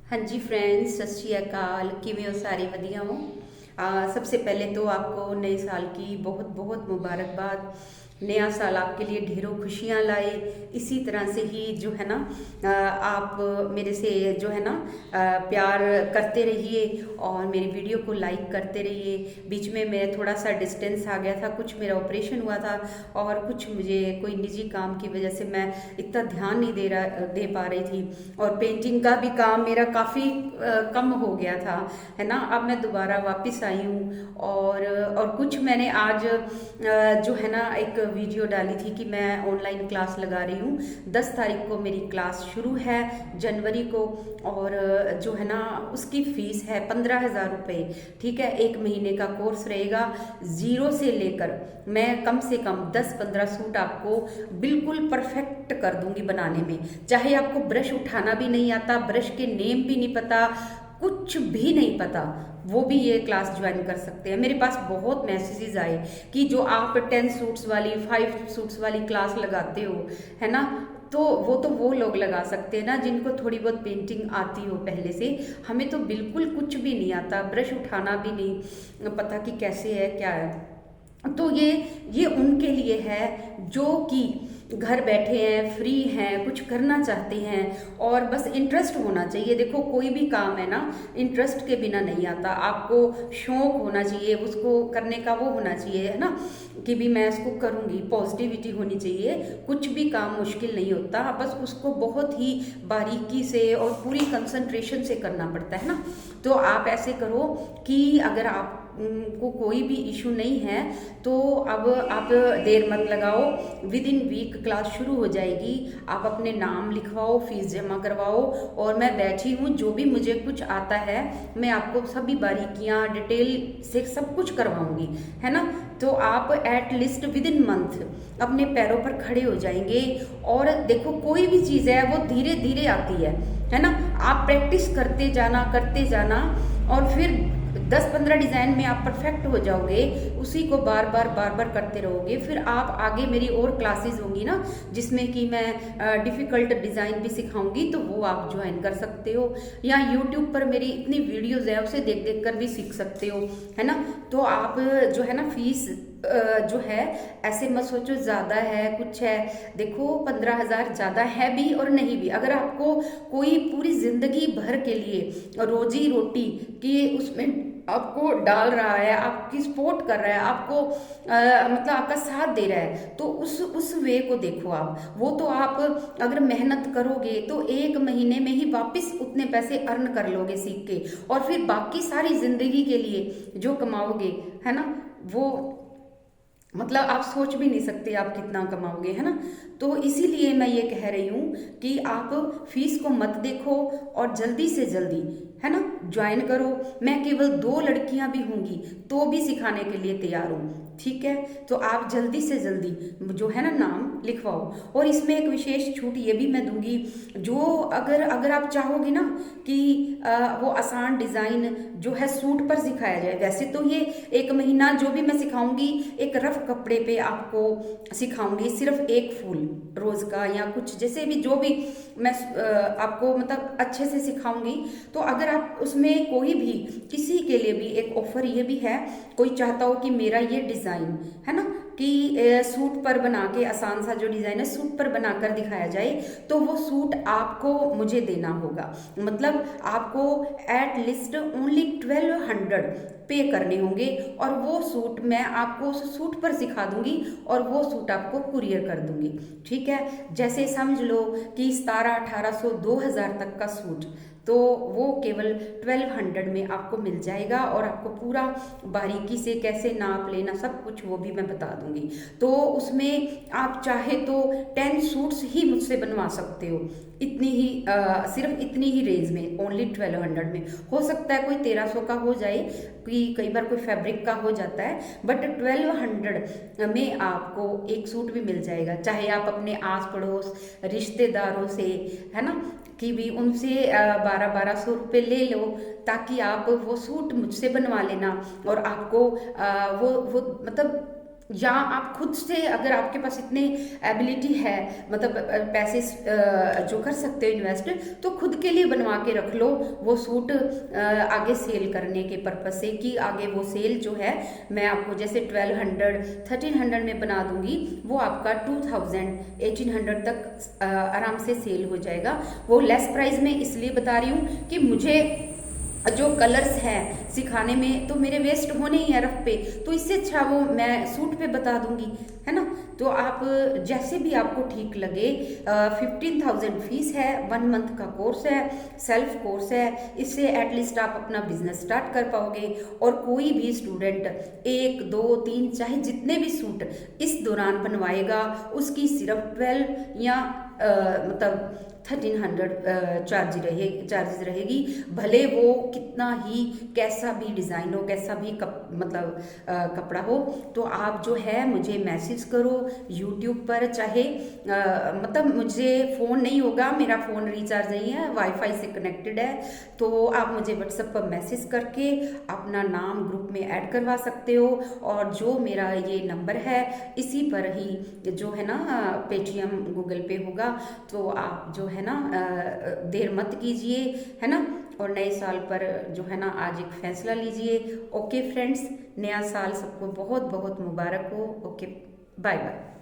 हाँ जी फ्रेंड्स, सत श्री अकाल। किवें हो? सारे वधिया हो। सबसे पहले तो आपको नए साल की बहुत बहुत मुबारकबाद। नया साल आपके लिए ढेरों खुशियाँ लाए। इसी तरह से ही जो है ना, आप मेरे से जो है ना प्यार करते रहिए और मेरी वीडियो को लाइक करते रहिए। बीच में मैं थोड़ा सा डिस्टेंस आ गया था, कुछ मेरा ऑपरेशन हुआ था और कुछ मुझे कोई निजी काम की वजह से मैं इतना ध्यान नहीं दे पा रही थी। और पेंटिंग का भी काम मेरा काफ़ी कम हो गया था, है ना। अब मैं दोबारा वापस आई हूँ और कुछ मैंने आज जो है ना एक वीडियो डाली थी कि मैं ऑनलाइन क्लास लगा रही हूँ। 10 तारीख को मेरी क्लास शुरू है, जनवरी को। और जो है ना उसकी फ़ीस है 15,000 रुपये। ठीक है, 1 महीने का कोर्स रहेगा। ज़ीरो से लेकर मैं कम से कम 10-15 सूट आपको बिल्कुल परफेक्ट कर दूंगी बनाने में। चाहे आपको ब्रश उठाना भी नहीं आता, ब्रश के नेम भी नहीं पता, कुछ भी नहीं पता, वो भी ये क्लास ज्वाइन कर सकते हैं। मेरे पास बहुत मैसेजेस आए कि जो आप 10 सूट्स वाली 5 सूट्स वाली क्लास लगाते हो, है ना, तो वो लोग लगा सकते हैं ना जिनको थोड़ी बहुत पेंटिंग आती हो पहले से। हमें तो बिल्कुल कुछ भी नहीं आता, ब्रश उठाना भी नहीं पता कि कैसे है क्या है। तो ये उनके लिए है जो कि घर बैठे हैं, फ्री हैं, कुछ करना चाहते हैं और बस इंटरेस्ट होना चाहिए। देखो कोई भी काम है ना, इंटरेस्ट के बिना नहीं आता। आपको शौक होना चाहिए, उसको करने का वो होना चाहिए, है ना, कि भी मैं इसको करूँगी, पॉजिटिविटी होनी चाहिए। कुछ भी काम मुश्किल नहीं होता, बस उसको बहुत ही बारीकी से और पूरी कंसंट्रेशन से करना पड़ता है ना। तो आप ऐसे करो कि अगर आप को कोई भी इशू नहीं है तो अब आप देर मत लगाओ। विद इन वीक क्लास शुरू हो जाएगी। आप अपने नाम लिखवाओ, फीस जमा करवाओ और मैं बैठी हूँ। जो भी मुझे कुछ आता है मैं आपको सभी बारीकियाँ डिटेल से सब कुछ करवाऊंगी, है ना। तो आप at least with in month अपने पैरों पर खड़े हो जाएंगे। और देखो कोई भी चीज़ है वो धीरे धीरे आती है ना। आप प्रैक्टिस करते जाना और फिर 10-15 डिज़ाइन में आप परफेक्ट हो जाओगे। उसी को बार बार करते रहोगे। फिर आप आगे मेरी और क्लासेस होंगी ना जिसमें कि मैं डिफ़िकल्ट डिज़ाइन भी सिखाऊंगी, तो वो आप ज्वाइन कर सकते हो। या यूट्यूब पर मेरी इतनी वीडियोज़ है, उसे देख देख कर भी सीख सकते हो, है ना। तो आप जो है ना फीस जो है ऐसे मत सोचो ज़्यादा है कुछ है। देखो 15,000 ज़्यादा है भी और नहीं भी। अगर आपको कोई पूरी ज़िंदगी भर के लिए रोजी रोटी की उसमें आपको डाल रहा है, आपकी सपोर्ट कर रहा है, आपको मतलब आपका साथ दे रहा है, तो उस वे को देखो आप। वो तो आप अगर मेहनत करोगे तो 1 महीने में ही वापस उतने पैसे अर्न कर लोगे सीख के। और फिर बाकी सारी जिंदगी के लिए जो कमाओगे, है ना, वो मतलब आप सोच भी नहीं सकते आप कितना कमाओगे, है ना। तो इसीलिए मैं ये कह रही हूँ कि आप फीस को मत देखो और जल्दी से जल्दी, है ना, ज्वाइन करो। मैं केवल 2 लड़कियां भी होंगी तो भी सिखाने के लिए तैयार हूँ। ठीक है, तो आप जल्दी से जल्दी जो है ना नाम लिखवाओ। और इसमें एक विशेष छूट ये भी मैं दूंगी, जो अगर अगर आप चाहोगे ना कि वो आसान डिज़ाइन जो है सूट पर सिखाया जाए। वैसे तो ये 1 महीना जो भी मैं सिखाऊंगी एक रफ कपड़े पे आपको सिखाऊंगी, सिर्फ एक फूल रोज का या कुछ जैसे भी जो भी मैं आपको मतलब अच्छे से सिखाऊंगी। तो अगर आप उसमें कोई भी किसी के लिए भी एक ऑफर ये भी है, कोई चाहता हो कि मेरा ये डिज़ाइन है ना कि सूट पर बना के आसान सा जो डिज़ाइन है सूट पर बनाकर दिखाया जाए, तो वो सूट आपको मुझे देना होगा। मतलब आपको एट लिस्ट ओनली 1200 पे करने होंगे और वो सूट मैं आपको उस सूट पर सिखा दूंगी और वो सूट आपको कुरियर कर दूंगी। ठीक है, जैसे समझ लो कि 1700-1800 2000 तक का सूट, तो वो केवल 1200 में आपको मिल जाएगा और आपको पूरा बारीकी से कैसे नाप लेना सब कुछ वो भी मैं बता दूंगी। तो उसमें आप चाहे तो 10 सूट्स ही मुझसे बनवा सकते हो, इतनी ही सिर्फ इतनी ही रेंज में, ओनली 1200 में। हो सकता है कोई 1300 का हो जाए, कि कई बार कोई फैब्रिक का हो जाता है, बट 1200 में आपको एक सूट भी मिल जाएगा। चाहे आप अपने आस पड़ोस रिश्तेदारों से, है ना, कि भी उनसे 1200-1200 रुपये ले लो, ताकि आप वो सूट मुझसे बनवा लेना और आपको वो मतलब या आप खुद से, अगर आपके पास इतने एबिलिटी है, मतलब पैसे जो कर सकते हो इन्वेस्ट, तो खुद के लिए बनवा के रख लो वो सूट, आगे सेल करने के पर्पज से, कि आगे वो सेल जो है मैं आपको जैसे 1200 1300 में बना दूंगी, वो आपका 2000 1800 तक आराम से सेल हो जाएगा। वो लेस प्राइस में इसलिए बता रही हूँ कि मुझे जो कलर्स हैं सिखाने में तो मेरे वेस्ट होने ही है रफ पे, तो इससे अच्छा वो मैं सूट पे बता दूंगी, है ना। तो आप जैसे भी आपको ठीक लगे, 15,000 फीस है, 1 मंथ का कोर्स है, सेल्फ कोर्स है, इससे एटलीस्ट आप अपना बिजनेस स्टार्ट कर पाओगे। और कोई भी स्टूडेंट 1 2 3 चाहे जितने भी सूट इस दौरान बनवाएगा, उसकी सिर्फ 12 या मतलब 1300 चार्जेस रहेगी, भले वो कितना ही कैसा भी डिज़ाइन हो, कैसा भी मतलब कपड़ा हो। तो आप जो है मुझे मैसेज करो यूट्यूब पर, चाहे मतलब मुझे फ़ोन नहीं होगा, मेरा फ़ोन रिचार्ज नहीं है, वाईफाई से कनेक्टेड है, तो आप मुझे व्हाट्सएप पर मैसेज करके अपना नाम ग्रुप में ऐड करवा सकते हो। और जो मेरा ये नंबर है इसी पर ही जो है ना पेटीएम गूगल पे होगा, तो आप जो है ना देर मत कीजिए, है ना। और नए साल पर जो है ना आज एक फैसला लीजिए। ओके फ्रेंड्स, नया साल सबको बहुत बहुत मुबारक हो। Okay, bye bye.